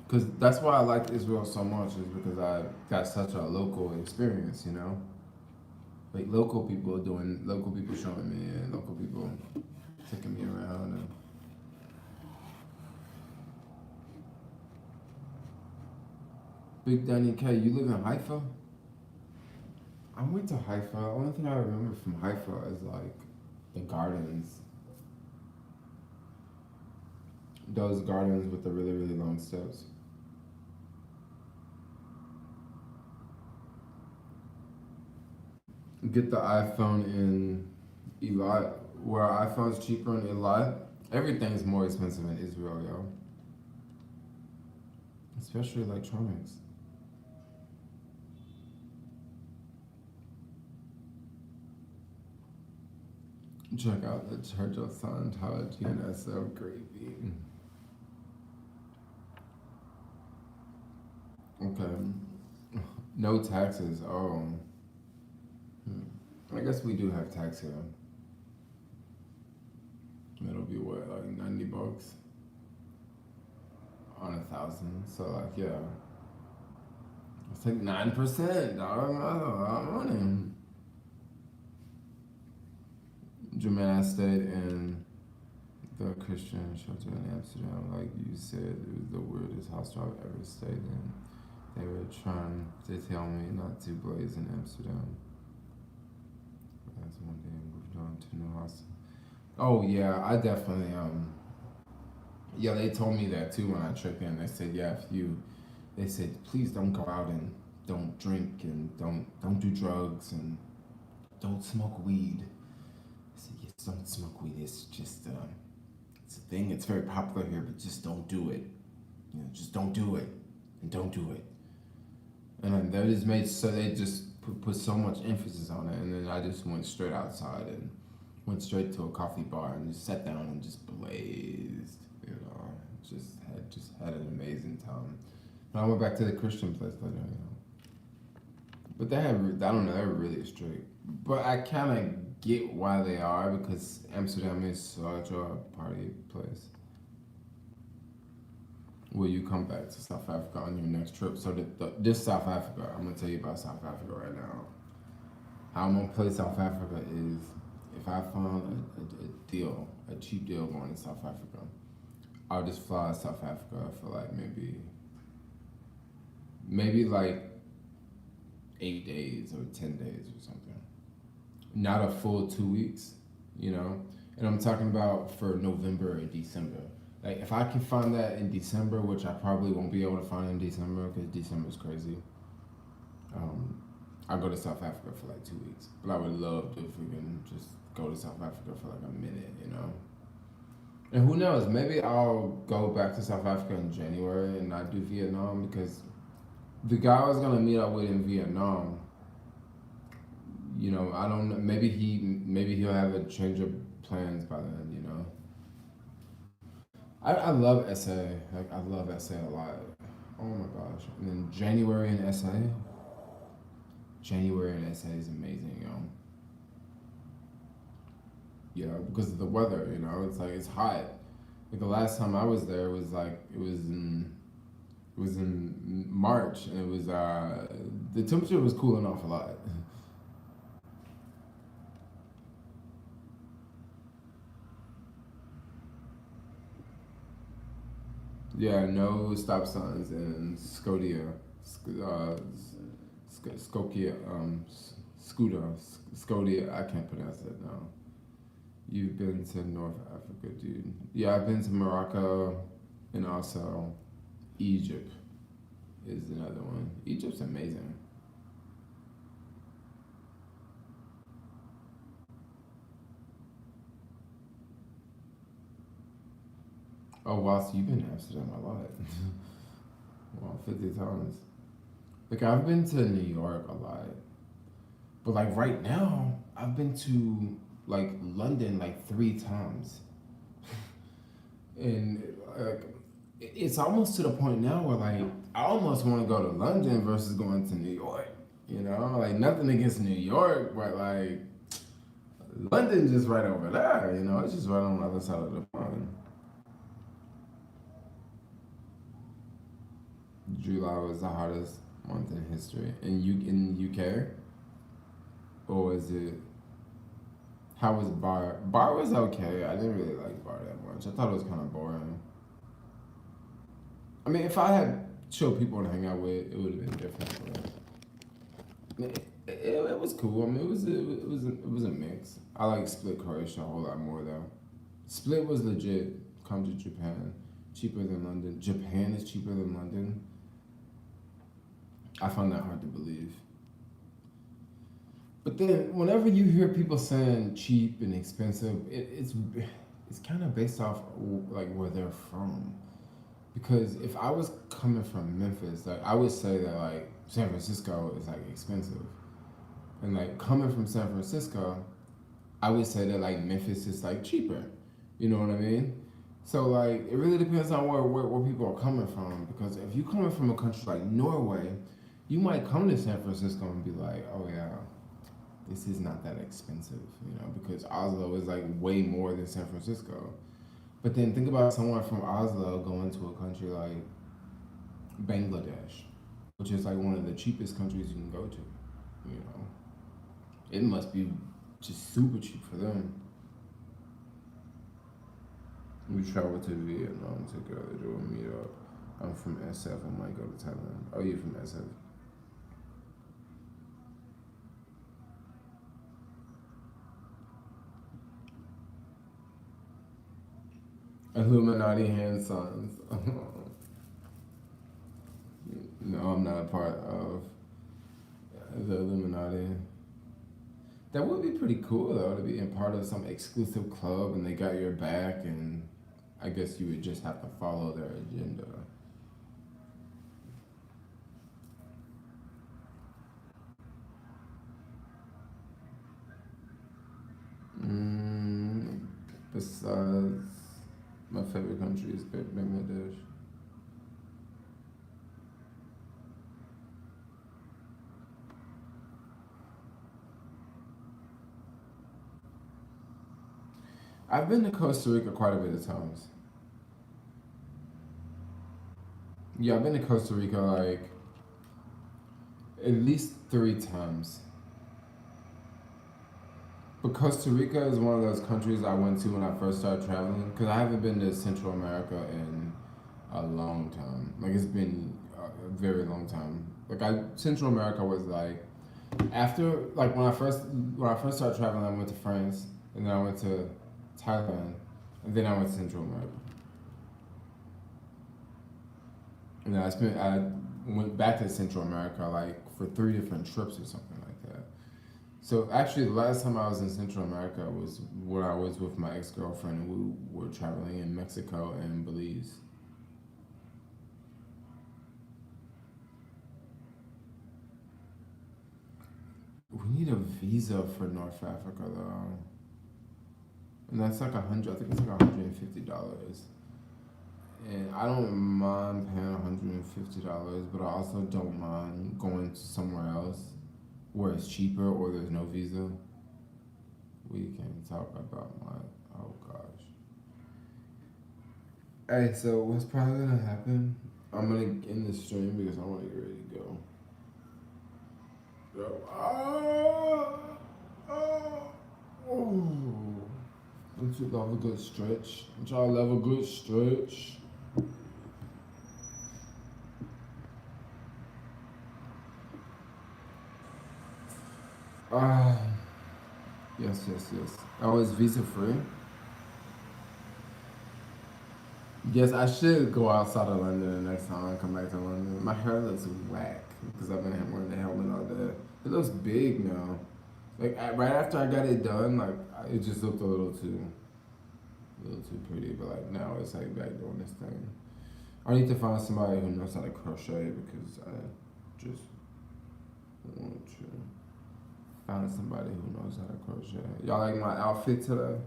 Because that's why I like Israel so much is because I got such a local experience, you know? Like local people showing me and local people taking me around. And Big Danny K, you live in Haifa? I went to Haifa. The only thing I remember from Haifa is like the gardens. Those gardens with the really, really long steps. Get the iPhone in Eilat. Where iPhone's cheaper in Eilat, everything's more expensive in Israel, yo. Especially electronics. Check out the Church of Scientology, and that's so creepy. Okay. No taxes. Oh. I guess we do have tax here. It'll be what, like $90 on 1,000. So like, yeah, it's like 9%. Dog. That's a lot of money. Jermaine stayed in the Christian shelter in Amsterdam. Like you said, it was the weirdest hostel I've ever stayed in. They were trying to tell me not to blaze in Amsterdam. That's one day I moved on to new hostel. Oh yeah, I definitely yeah, they told me that too when I checked in. They said, yeah, they said please don't go out and don't drink and don't do drugs and don't smoke weed. I said, yes, don't smoke weed. It's just it's a thing. It's very popular here, but just don't do it. You know, just don't do it and don't do it. And then they just made so they just put so much emphasis on it, and then I just went straight outside and went straight to a coffee bar and just sat down and just blazed, you know. Just had an amazing time. And I went back to the Christian place later, you know. But they have, I don't know, they're really strict. But I kind of get why they are because Amsterdam is such a party place. Will you come back to South Africa on your next trip? So this South Africa, I'm gonna tell you about South Africa right now. How I'm gonna play South Africa is if I find a deal, a cheap deal going to South Africa, I'll just fly to South Africa for like maybe like 8 days or 10 days or something. Not a full 2 weeks, you know. And I'm talking about for November or December. Like if I can find that in December, which I probably won't be able to find in December because December is crazy. I'll go to South Africa for like 2 weeks. But I would love to freaking just go to South Africa for like a minute, you know. And who knows? Maybe I'll go back to South Africa in January and not do Vietnam because the guy I was gonna meet up with in Vietnam, you know, I don't know. Maybe he'll have a change of plans by then, you know. I love SA. Like I love SA a lot. Oh my gosh! And then January in SA. January in SA is amazing, you know. You know, because of the weather, you know, it's like it's hot. Like the last time I was there was like it was in March and it was the temperature was cooling off a lot. Yeah, no stop signs in Scotia, Skokia, Scotia. I can't pronounce it now. You've been to North Africa, dude. Yeah, I've been to Morocco and also Egypt is another one. Egypt's amazing. Oh, wow, so you've been to Amsterdam a lot. Wow, 50 times. Like, I've been to New York a lot. But, like, right now, I've been to, like, London, like, 3 times. And, like, it's almost to the point now where, like, I almost want to go to London versus going to New York. You know? Like, nothing against New York, but, like, London just right over there, you know? It's just right on the other side of the pond. July was the hottest month in history. In UK? Or is it? How was Bar? Bar was okay. I didn't really like Bar that much. I thought it was kind of boring. I mean, if I had chill people to hang out with, it would have been different. But it was cool. I mean, it was a mix. I like Split Croatia a whole lot more though. Split was legit. Come to Japan, cheaper than London. Japan is cheaper than London. I find that hard to believe. But then, whenever you hear people saying cheap and expensive, it's kind of based off like where they're from. Because if I was coming from Memphis, like I would say that like San Francisco is like expensive, and like coming from San Francisco, I would say that like Memphis is like cheaper. You know what I mean? So like it really depends on where people are coming from. Because if you're coming from a country like Norway, you might come to San Francisco and be like, oh yeah, this is not that expensive, you know, because Oslo is like way more than San Francisco. But then think about someone from Oslo going to a country like Bangladesh, which is like one of the cheapest countries you can go to, you know. It must be just super cheap for them. We traveled to Vietnam together to a meetup. I'm from SF. I might go to Thailand. Oh, you're from SF. Illuminati hand signs. No, I'm not a part of the Illuminati. That would be pretty cool though to be a part of some exclusive club and they got your back and I guess you would just have to follow their agenda. Mm, besides, My favorite country is Bangladesh. I've been to Costa Rica quite a bit of times. Yeah, I've been to Costa Rica like at least 3 times. But Costa Rica is one of those countries I went to when I first started traveling because I haven't been to Central America in a long time. Like it's been a very long time. Central America was like after like when I first started traveling, I went to France and then I went to Thailand and then I went to Central America. And then I went back to Central America like for 3 different trips or something like that. So actually, the last time I was in Central America was when I was with my ex-girlfriend and we were traveling in Mexico and Belize. We need a visa for North Africa though, and that's like 100. I think it's like $150. And I don't mind paying $150, but I also don't mind going to somewhere else where it's cheaper or there's no visa. We can talk about my oh gosh. Hey, so what's probably gonna happen? I'm gonna end the stream because I want to get ready to go. Yo, oh. Don't you love a good stretch? Don't y'all love a good stretch? Ah, yes, yes, yes. Oh, it's visa free? Yes, I should go outside of London the next time I come back to London. My hair looks whack because I've been wearing the helmet all day. It looks big now. Right after I got it done, it just looked a little too pretty. But like now it's like back doing this thing. I need to find somebody who knows how to crochet because I just want to find somebody who knows how to crochet. Y'all like my outfit today?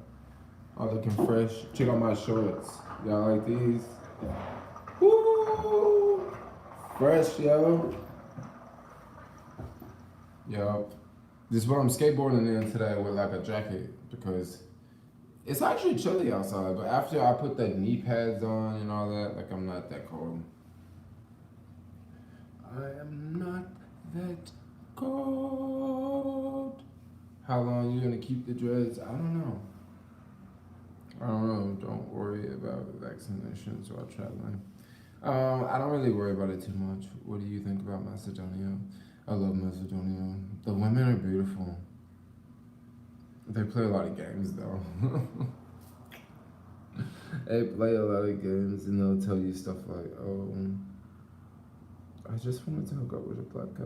I'm looking fresh. Check out my shorts. Y'all like these? Woo! Fresh, yo. Yup. This is what I'm skateboarding in today with like a jacket because it's actually chilly outside. But after I put the knee pads on and all that, like I'm not that cold. I am not that cold. How long you gonna keep the dreads? I don't know. I don't know. Don't worry about vaccinations while traveling. I don't really worry about it too much. What do you think about Macedonia? I love Macedonia. The women are beautiful. They play a lot of games though. They play a lot of games and they'll tell you stuff like, "Oh, I just wanted to hook up with a black guy."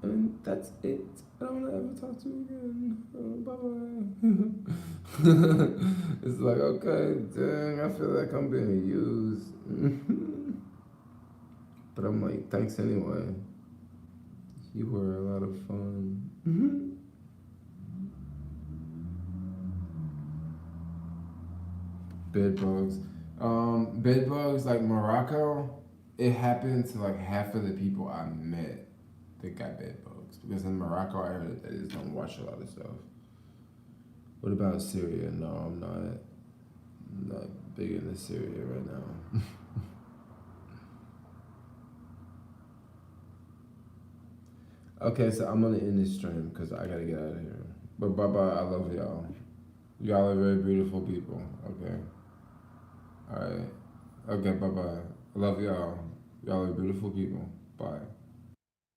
And that's it. I don't want to ever talk to you again. Bye bye. It's like, okay, dang, I feel like I'm being used. But I'm like, thanks anyway. You were a lot of fun. Bed bugs. Bed bugs, like Morocco, it happened to like half of the people I met that got bed bugs. Because in Morocco, I heard that they just don't wash a lot of stuff. What about Syria? No, I'm not big into Syria right now. Okay, so I'm gonna end this stream because I gotta get out of here. But bye bye, I love y'all. Y'all are very beautiful people. Okay. Alright. Okay, bye bye. I love y'all. Y'all are beautiful people. Bye.